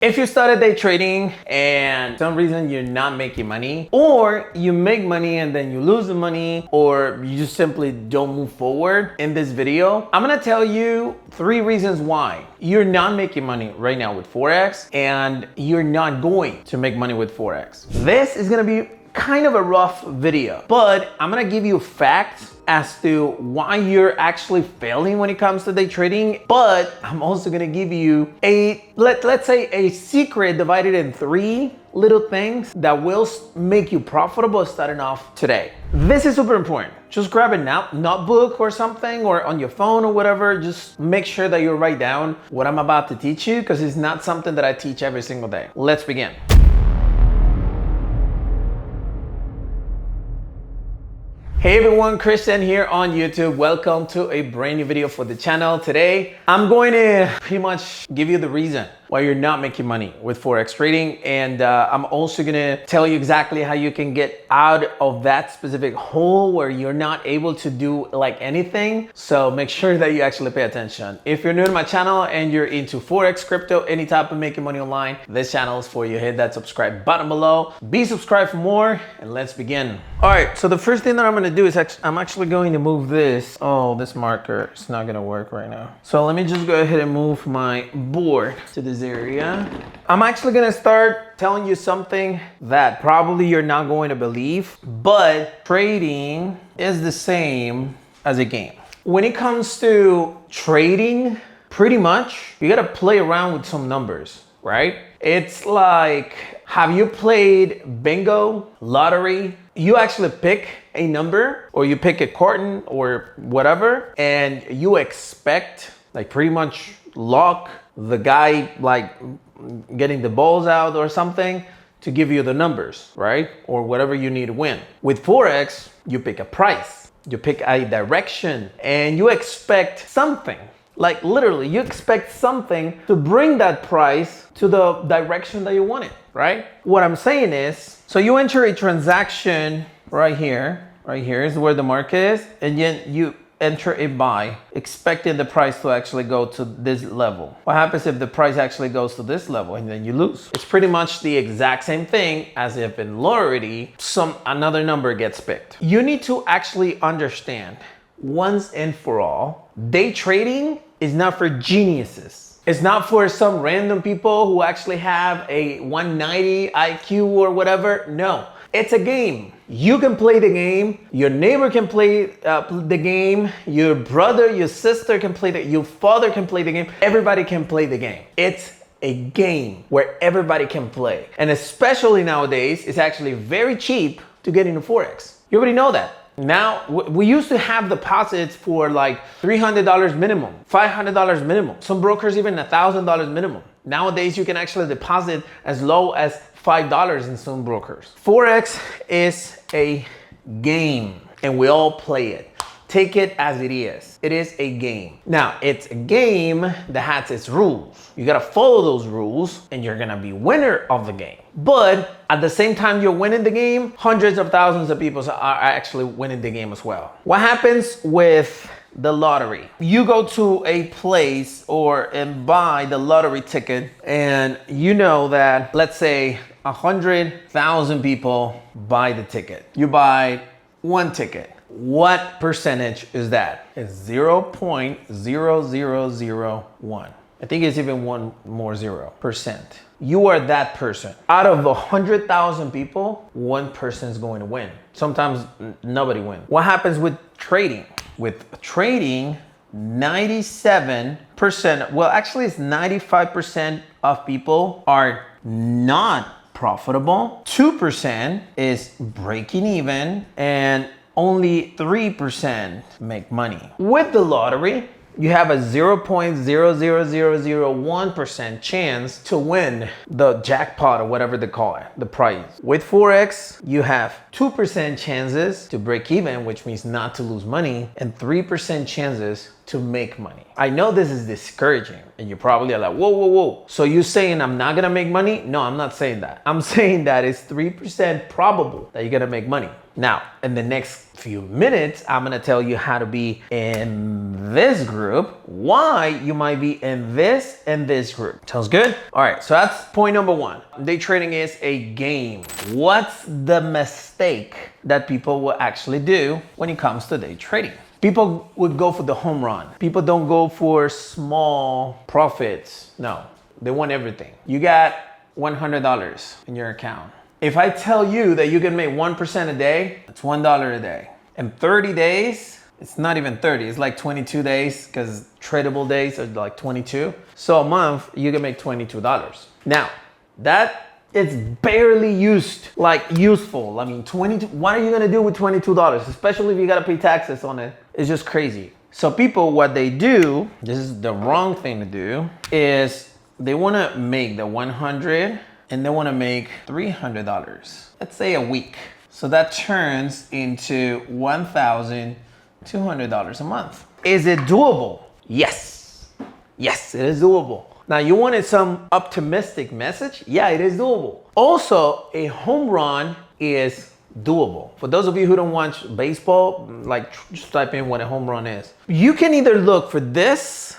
If you started day trading and for some reason you're not making money, or you make money and then you lose the money, or you just simply don't move forward, in this video, I'm gonna tell you 3 reasons why you're not making money right now with Forex and you're not going to make money with Forex. This is gonna be kind of a rough video, but I'm gonna give you facts as to why you're actually failing when it comes to day trading. But I'm also gonna give you let's say a secret divided in 3 little things that will make you profitable starting off today. This is super important. Just grab a notebook or something, or on your phone or whatever. Just make sure that you write down what I'm about to teach you, because it's not something that I teach every single day. Let's begin. Hey everyone, Christian here on YouTube. Welcome to a brand new video for the channel. Today, I'm going to pretty much give you the reason why you're not making money with Forex trading. And I'm also gonna tell you exactly how you can get out of that specific hole where you're not able to do like anything. So make sure that you actually pay attention. If you're new to my channel and you're into Forex, crypto, any type of making money online, this channel is for you. Hit that subscribe button below. Be subscribed for more, and let's begin. All right, so the first thing that I'm gonna do is I'm actually going to move this. Oh, this marker is not gonna work right now. So let me just go ahead and move my board to this area. I'm actually gonna start telling you something that probably you're not going to believe, but trading is the same as a game. When it comes to trading, pretty much you gotta play around with some numbers, right? It's like, have you played bingo, lottery? You actually pick a number, or you pick a carton or whatever, and you expect like pretty much luck, the guy like getting the balls out or something to give you the numbers, right? Or whatever you need to win. With Forex, you pick a price, you pick a direction, and you expect something. Like literally, you expect something to bring that price to the direction that you want it, right? What I'm saying is, so you enter a transaction right here is where the market is, and then you enter a buy, expecting the price to actually go to this level. What happens if the price actually goes to this level and then you lose? It's pretty much the exact same thing as if in lottery, another number gets picked. You need to actually understand once and for all, day trading is not for geniuses. It's not for some random people who actually have a 190 IQ or whatever. No, it's a game. You can play the game. Your neighbor can play the game. Your brother, your sister can play your father can play the game. Everybody can play the game. It's a game where everybody can play. And especially nowadays, it's actually very cheap to get into Forex. You already know that. Now, we used to have deposits for like $300 minimum, $500 minimum. Some brokers even $1,000 minimum. Nowadays, you can actually deposit as low as $5 in some brokers. Forex is a game and we all play it. Take it as it is. It is a game. Now, it's a game that has its rules. You gotta follow those rules and you're gonna be winner of the game. But at the same time you're winning the game, hundreds of thousands of people are actually winning the game as well. What happens with the lottery? You go to a place and buy the lottery ticket, and you know that, let's say 100,000 people buy the ticket. You buy one ticket. What percentage is that? It's 0.0001. I think it's even one more 0%. You are that person. Out of 100,000 people, one person is going to win. Sometimes nobody wins. What happens with trading? With trading, 97%, well, actually it's 95% of people are not profitable. 2% is breaking even, and only 3% make money. With the lottery, you have a 0.00001% chance to win the jackpot or whatever they call it, the prize. With Forex, you have 2% chances to break even, which means not to lose money, and 3% chances to make money. I know this is discouraging and you probably are like, whoa. So you're saying I'm not gonna make money? No, I'm not saying that. I'm saying that it's 3% probable that you're gonna make money. Now, in the next few minutes, I'm gonna tell you how to be in this group, why you might be in this and this group. Sounds good? All right, so that's point number one. Day trading is a game. What's the mistake that people will actually do when it comes to day trading? People would go for the home run. People don't go for small profits. No, they want everything. You got $100 in your account. If I tell you that you can make 1% a day, it's $1 a day. In 30 days, it's not even 30, it's like 22 days because tradable days are like 22. So a month, you can make $22. Now, that is barely useful. I mean, 22, what are you gonna do with $22? Especially if you gotta pay taxes on it. It's just crazy. So people, what they do, this is the wrong thing to do, is they wanna make the 100 and they wanna make $300, let's say a week. So that turns into $1,200 a month. Is it doable? Yes. Yes, it is doable. Now you wanted some optimistic message? Yeah, it is doable. Also, a home run is doable. For those of you who don't watch baseball, like just type in what a home run is. You can either look for this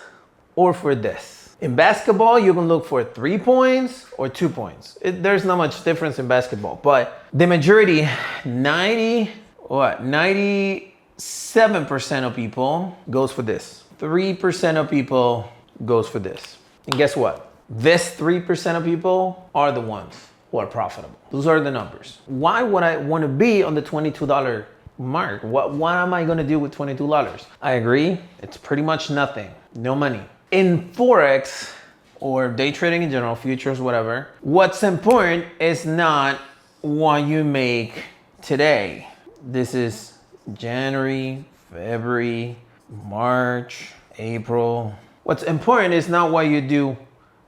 or for this. In basketball, you can look for 3 points or 2 points. There's not much difference in basketball, but the majority, 97% of people goes for this. 3% of people goes for this. And guess what? This 3% of people are the ones who are profitable. Those are the numbers. Why would I want to be on the $22 mark? What am I going to do with $22? I agree. It's pretty much nothing. No money. In Forex or day trading in general, futures, whatever, what's important is not what you make today. This is January, February, March, April. What's important is not what you do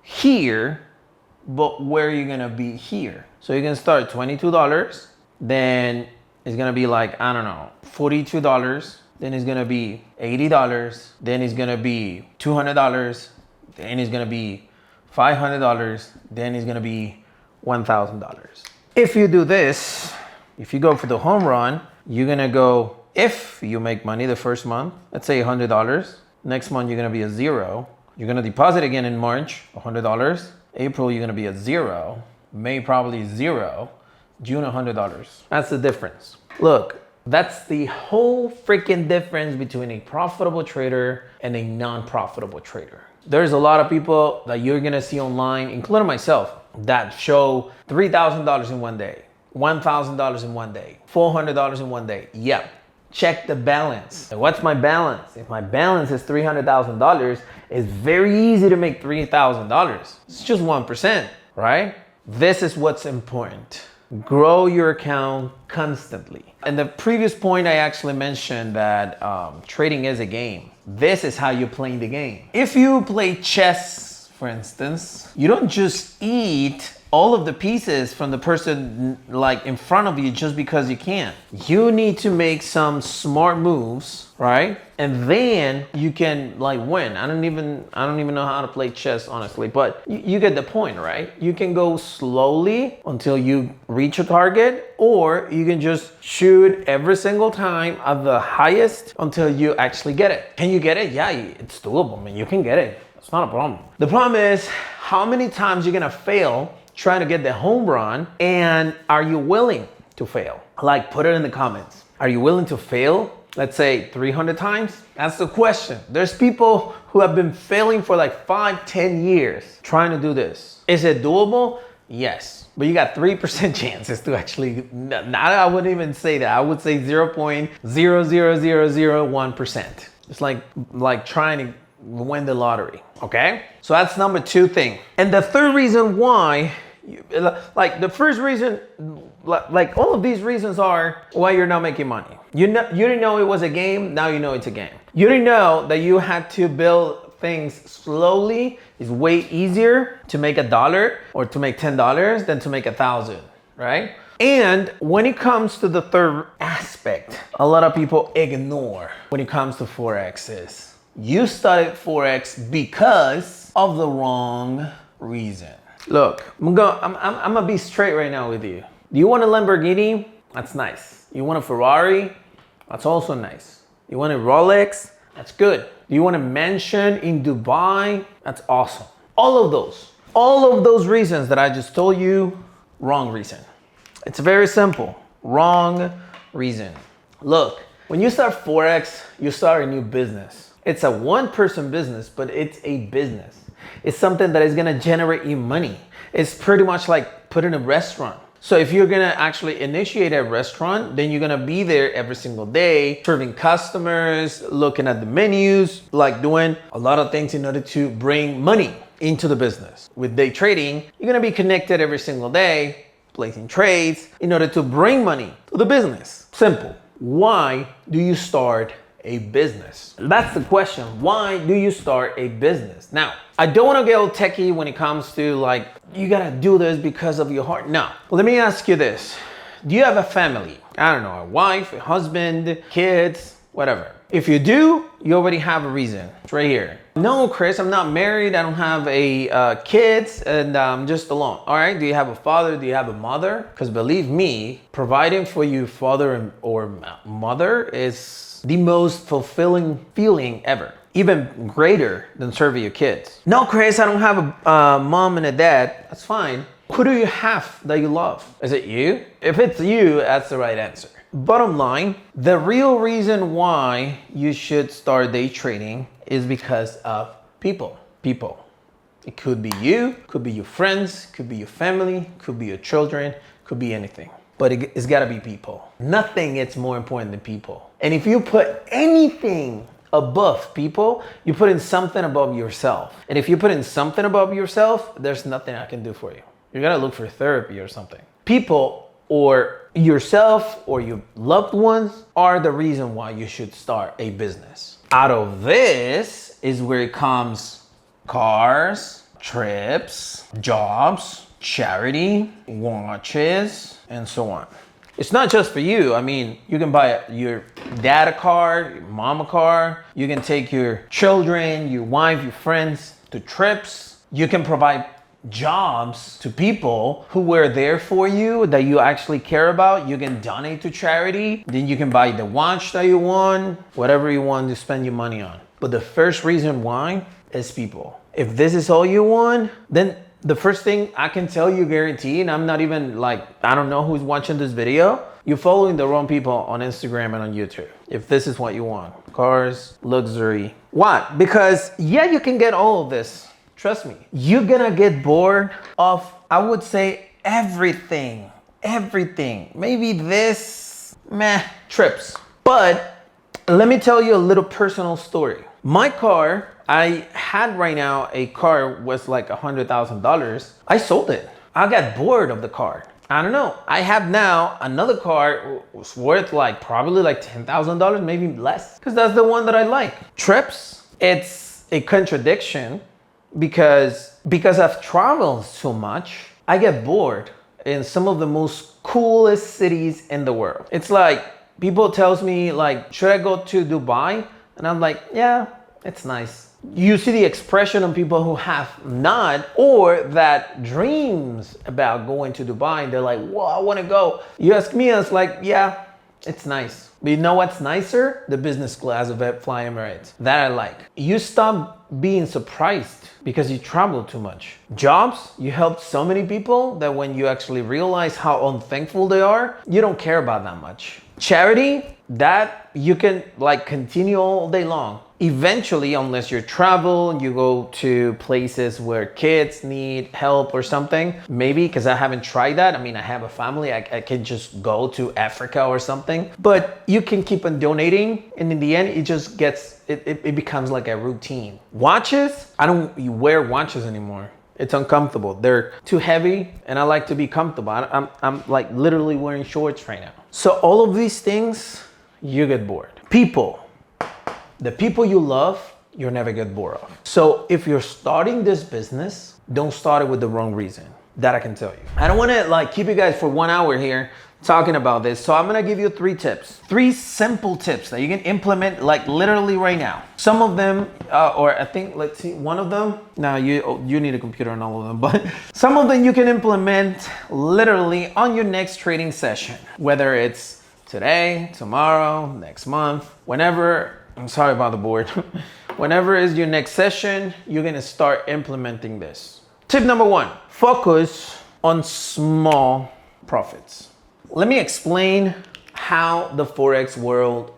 here, but where you're gonna be here. So you can start $22, then it's gonna be like, I don't know, $42, then it's gonna be $80, then it's gonna be $200, then it's gonna be $500, then it's gonna be $1,000. If you do this, if you go for the home run, you're gonna go, if you make money the first month, let's say $100, next month you're gonna be at zero, you're gonna deposit again in March, $100, April you're gonna be at zero, May probably zero, June $100. That's the difference. Look, that's the whole freaking difference between a profitable trader and a non-profitable trader. There's a lot of people that you're gonna see online, including myself, that show $3,000 in one day, $1,000 in one day, $400 in one day. Yep. Check the balance. What's my balance? If my balance is $300,000, it's very easy to make $3,000. It's just 1%, right? This is what's important. Grow your account constantly. In the previous point, I actually mentioned that trading is a game. This is how you play the game. If you play chess, for instance, you don't just eat all of the pieces from the person like in front of you just because you can. You need to make some smart moves, right? And then you can like win. I don't even know how to play chess, honestly, but you get the point, right? You can go slowly until you reach a target, or you can just shoot every single time at the highest until you actually get it. Can you get it? Yeah, it's doable, man. You can get it. It's not a problem. The problem is how many times you're gonna fail trying to get the home run, and are you willing to fail? Like, put it in the comments. Are you willing to fail, let's say 300 times? That's the question. There's people who have been failing for like 5-10 years trying to do this. Is it doable? Yes, but you got 3% chances to actually, I wouldn't even say that. I would say 0.00001%. It's like trying to win the lottery, okay? So that's number 2 thing. And the third reason why, like the first reason, like all of these reasons are why you're not making money. You didn't know it was a game, now you know it's a game. You didn't know that you had to build things slowly. It's way easier to make $1 or to make $10 than to make 1,000, right? And when it comes to the third aspect, a lot of people ignore when it comes to Forex is, you started Forex because of the wrong reason. Look, I'm gonna be straight right now with you. Do you want a Lamborghini That's nice. You want a Ferrari? That's also nice. You want a Rolex? That's good. Do you want a mansion in Dubai? That's awesome. All of those reasons that I just told you, wrong reason. It's very simple. Wrong reason. Look, when you start Forex, you start a new business. It's a one-person business, but it's a business. It's something that is gonna generate you money. It's pretty much like putting a restaurant. So if you're gonna actually initiate a restaurant, then you're gonna be there every single day, serving customers, looking at the menus, like doing a lot of things in order to bring money into the business. With day trading, you're gonna be connected every single day, placing trades in order to bring money to the business. Simple. Why do you start a business? That's the question. Why do you start a business? Now, I don't want to get all techie when it comes to like, you got to do this because of your heart. No. Let me ask you this. Do you have a family? I don't know, a wife, a husband, kids, whatever. If you do, you already have a reason. It's right here. No, Chris, I'm not married. I don't have kids and I'm just alone. All right. Do you have a father? Do you have a mother? Because believe me, providing for you father or mother is the most fulfilling feeling ever. Even greater than serving your kids. No, Chris, I don't have a mom and a dad. That's fine. Who do you have that you love? Is it you? If it's you, that's the right answer. Bottom line, the real reason why you should start day trading is because of people. People. It could be you, could be your friends, could be your family, could be your children, could be anything. But it's gotta be people. Nothing is more important than people. And if you put anything above people, you put in something above yourself. And if you put in something above yourself, there's nothing I can do for you. You gotta look for therapy or something. People or yourself or your loved ones are the reason why you should start a business. Out of this is where it comes cars, trips, jobs, charity, watches, and so on. It's not just for you. I mean, you can buy your dad a car, your mom a car. You can take your children, your wife, your friends to trips. You can provide jobs to people who were there for you that you actually care about. You can donate to charity. Then you can buy the watch that you want, whatever you want to spend your money on. But the first reason why is people. If this is all you want, then the first thing I can tell you guaranteed, and I'm not even like, I don't know who's watching this video, you're following the wrong people on Instagram and on YouTube. If this is what you want, cars, luxury. Why? Because yeah, you can get all of this. Trust me, you're gonna get bored of, I would say, everything. Maybe this, trips. But let me tell you a little personal story. My car, I had right now a car was like $100,000. I sold it. I got bored of the car. I don't know. I have now another car was worth like probably like $10,000, maybe less, because that's the one that I like. Trips, it's a contradiction because I've traveled so much, I get bored in some of the most coolest cities in the world. It's like people tells me like, should I go to Dubai? And I'm like, yeah, it's nice. You see the expression on people who have not, or that dreams about going to Dubai. And they're like, whoa, I want to go. You ask me, I was like, yeah, it's nice. But you know what's nicer? The business class of Fly Emirates. That I like. You stop being surprised because you travel too much. Jobs, you help so many people that when you actually realize how unthankful they are, you don't care about that much. Charity, that you can like continue all day long. Eventually, unless you travel and you go to places where kids need help or something, maybe, because I haven't tried that. I mean, I have a family, I can just go to Africa or something, but you can keep on donating. And in the end, it just gets, it becomes like a routine. Watches, I don't wear watches anymore. It's uncomfortable. They're too heavy and I like to be comfortable. I'm like literally wearing shorts right now. So all of these things, you get bored. People. The people you love, you'll never get bored of. So if you're starting this business, don't start it with the wrong reason. That I can tell you. I don't want to like keep you guys for 1 hour here talking about this. So I'm gonna give you 3 tips, 3 simple tips that you can implement like literally right now. Some of them, or I think, let's see, one of them, now you need a computer on all of them, but some of them you can implement literally on your next trading session, whether it's today, tomorrow, next month, whenever. I'm sorry about the board. Whenever is your next session, you're gonna start implementing this. Tip number 1, focus on small profits. Let me explain how the Forex world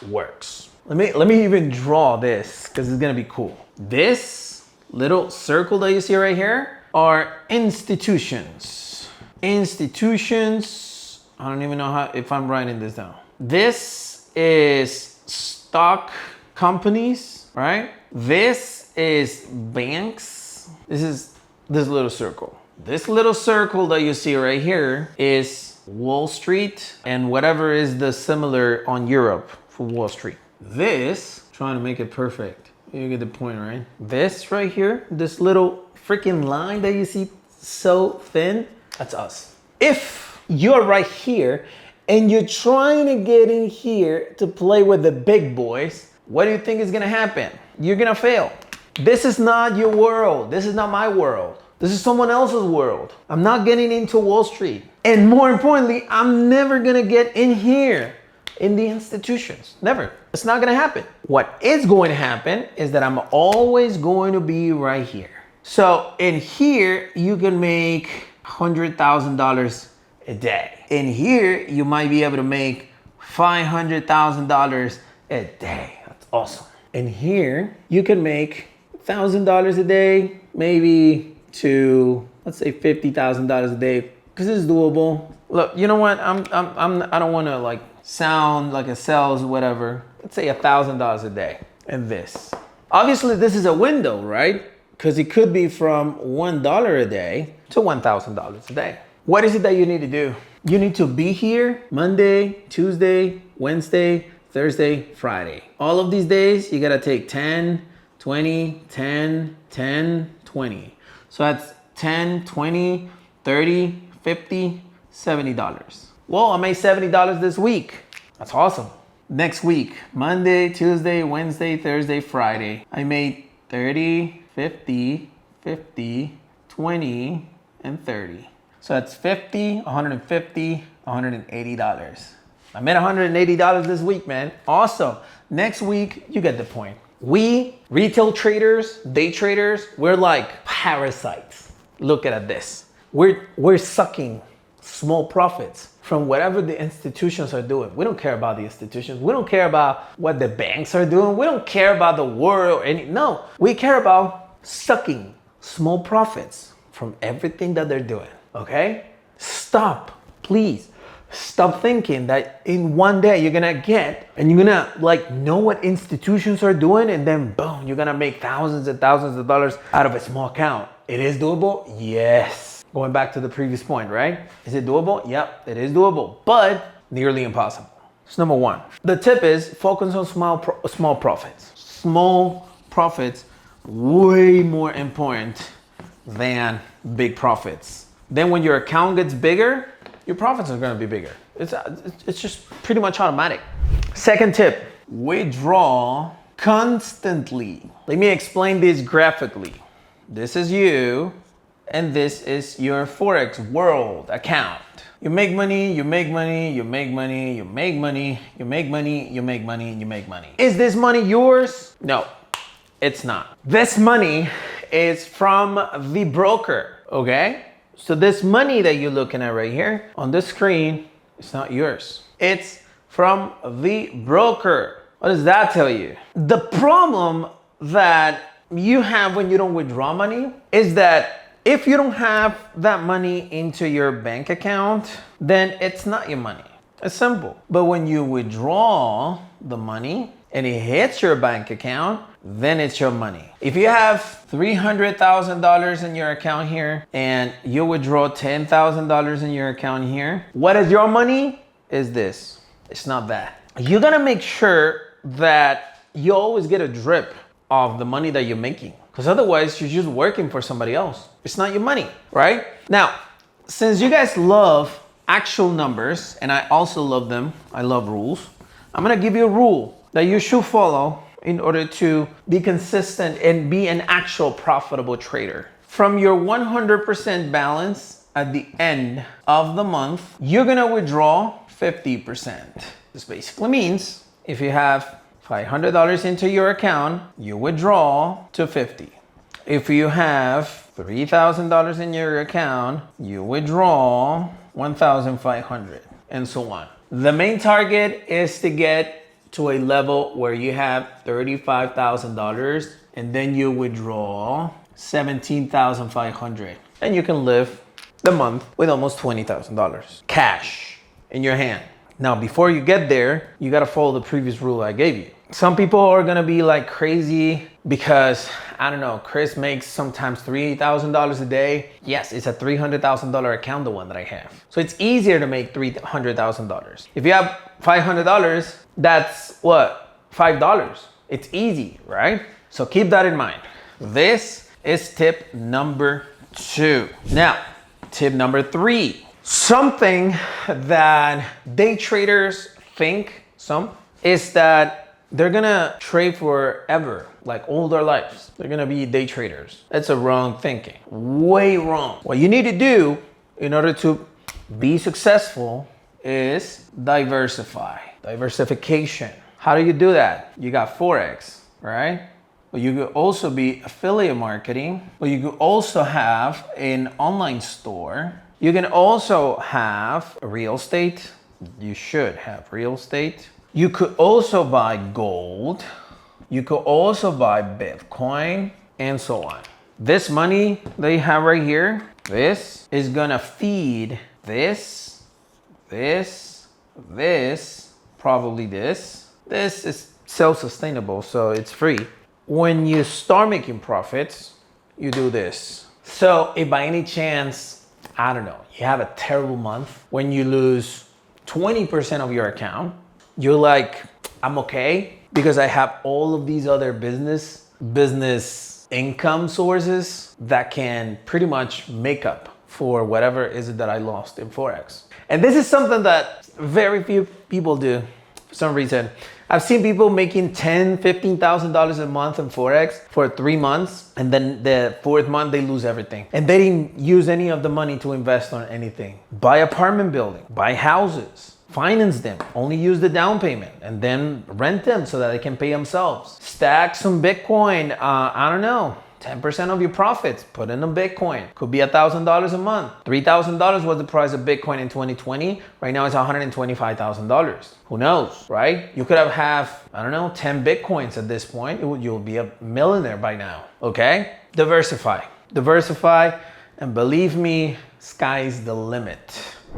works. Let me even draw this because it's gonna be cool. This little circle that you see right here are institutions. Institutions, I don't even know if I'm writing this down. This is stock companies, right? This is banks. This is this little circle. This little circle that you see right here is Wall Street and whatever is the similar on Europe for Wall Street. This, trying to make it perfect. You get the point, right? This right here, this little freaking line that you see so thin, that's us. If you're right here and you're trying to get in here to play with the big boys, what do you think is gonna happen? You're gonna fail. This is not your world. This is not my world. This is someone else's world. I'm not getting into Wall Street. And more importantly, I'm never gonna get in here in the institutions. Never. It's not gonna happen. What is going to happen is that I'm always going to be right here. So in here, you can make $100,000 a day. In here, you might be able to make $500,000 a day. That's awesome. In here, you can make $1,000 a day, maybe to, let's say $50,000 a day, because it's doable. Look, you know what? I don't want to like sound like a sales whatever. Let's say $1,000 a day. And this, obviously, this is a window, right? Because it could be from $1 a day to $1,000 a day. What is it that you need to do? You need to be here Monday, Tuesday, Wednesday, Thursday, Friday. All of these days, you gotta take 10, 20, 10, 10, 20. So that's 10, 20, 30, 50, $70. Well, I made $70 this week. That's awesome. Next week, Monday, Tuesday, Wednesday, Thursday, Friday, I made 30, 50, 50, 20, and 30. So that's 50, 150, $180. I made $180 this week, man. Awesome. Next week, you get the point. We, retail traders, day traders, we're like parasites. Look at this. We're sucking small profits from whatever the institutions are doing. We don't care about the institutions. We don't care about what the banks are doing. We don't care about the world. No, we care about sucking small profits from everything that they're doing. Okay? Stop, please. Stop thinking that in one day you're gonna get and you're gonna like know what institutions are doing and then boom, you're gonna make thousands and thousands of dollars out of a small account. It is doable? Yes. Going back to the previous point, right? Is it doable? Yep, it is doable, but nearly impossible. That's number 1. The tip is focus on small profits. Small profits, way more important than big profits. Then when your account gets bigger, your profits are gonna be bigger. It's just pretty much automatic. Second tip, withdraw constantly. Let me explain this graphically. This is you, and this is your Forex world account. You make money, you make money, you make money, you make money, you make money, you make money, and you make money. Is this money yours? No, it's not. This money is from the broker, okay? So this money that you're looking at right here on the screen, it's not yours. It's from the broker. What does that tell you? The problem that you have when you don't withdraw money is that if you don't have that money into your bank account, then it's not your money. It's simple. But when you withdraw the money and it hits your bank account, then it's your money. If you have $300,000 in your account here and you withdraw $10,000 in your account here, what is your money? Is this. It's not that. You're gonna make sure that you always get a drip of the money that you're making, because otherwise you're just working for somebody else. It's not your money, right? Now, since you guys love actual numbers, and I also love them. I love rules. I'm gonna give you a rule that you should follow in order to be consistent and be an actual profitable trader. From your 100% balance at the end of the month, you're gonna withdraw 50%. This basically means if you have $500 into your account, you withdraw to 50. If you have $3,000 in your account, you withdraw 1,500, and so on. The main target is to get to a level where you have $35,000 and then you withdraw 17,500, and you can live the month with almost $20,000 cash in your hand. Now, before you get there, you got to follow the previous rule I gave you. Some people are going to be like crazy because, I don't know, Chris makes sometimes $3,000 a day. Yes, it's a $300,000 account, the one that I have. So it's easier to make $300,000. If you have $500, that's what? $5. It's easy, right? So keep that in mind. This is tip number 2. Now, tip number 3. Something that day traders think is that they're gonna trade forever, like all their lives. They're gonna be day traders. That's a wrong thinking, way wrong. What you need to do in order to be successful is diversify, diversification. How do you do that? You got Forex, right? But you could also be affiliate marketing, but you could also have an online store. You can also have real estate. You should have real estate. You could also buy gold. You could also buy Bitcoin, and so on. This money that you have right here, this is gonna feed this, probably this. This is self-sustainable, so it's free. When you start making profits, you do this. So if by any chance, I don't know, you have a terrible month when you lose 20% of your account, you're like, I'm okay because I have all of these other business income sources that can pretty much make up for whatever is it that I lost in Forex. And this is something that very few people do for some reason. I've seen people making $10,000, $15,000 a month in Forex for 3 months, and then the 4th month they lose everything. And they didn't use any of the money to invest on anything. Buy apartment building, buy houses, finance them, only use the down payment, and then rent them so that they can pay themselves. Stack some Bitcoin, I don't know, 10% of your profits, put in a Bitcoin. Could be $1,000 a month. $3,000 was the price of Bitcoin in 2020. Right now it's $125,000. Who knows, right? You could have, I don't know, 10 Bitcoins at this point. You'll be a millionaire by now, okay? Diversify, and believe me, sky's the limit.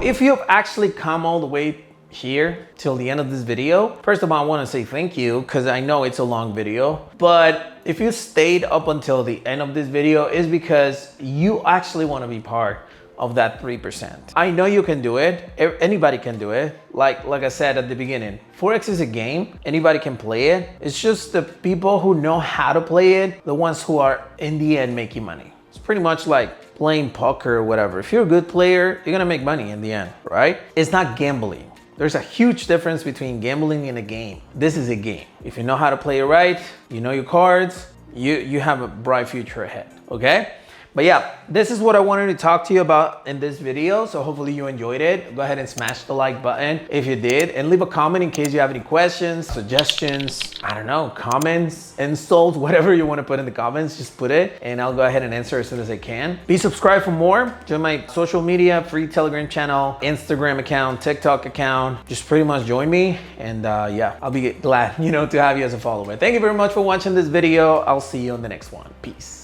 If you've actually come all the way here till the end of this video, first of all, I want to say thank you because I know it's a long video, but if you stayed up until the end of this video, is because you actually want to be part of that 3%. I know you can do it. Anybody can do it. Like I said at the beginning, Forex is a game. Anybody can play it. It's just the people who know how to play it, the ones who are in the end making money. It's pretty much like playing poker or whatever. If you're a good player, you're gonna make money in the end, right? It's not gambling. There's a huge difference between gambling and a game. This is a game. If you know how to play it right, you know your cards, you have a bright future ahead, okay? But yeah, this is what I wanted to talk to you about in this video. So hopefully you enjoyed it. Go ahead and smash the like button if you did, and leave a comment in case you have any questions, suggestions, I don't know, comments, insults, whatever you want to put in the comments, just put it and I'll go ahead and answer as soon as I can. Be subscribed for more. Join my social media, free Telegram channel, Instagram account, TikTok account. Just pretty much join me, and yeah, I'll be glad, to have you as a follower. Thank you very much for watching this video. I'll see you on the next one. Peace.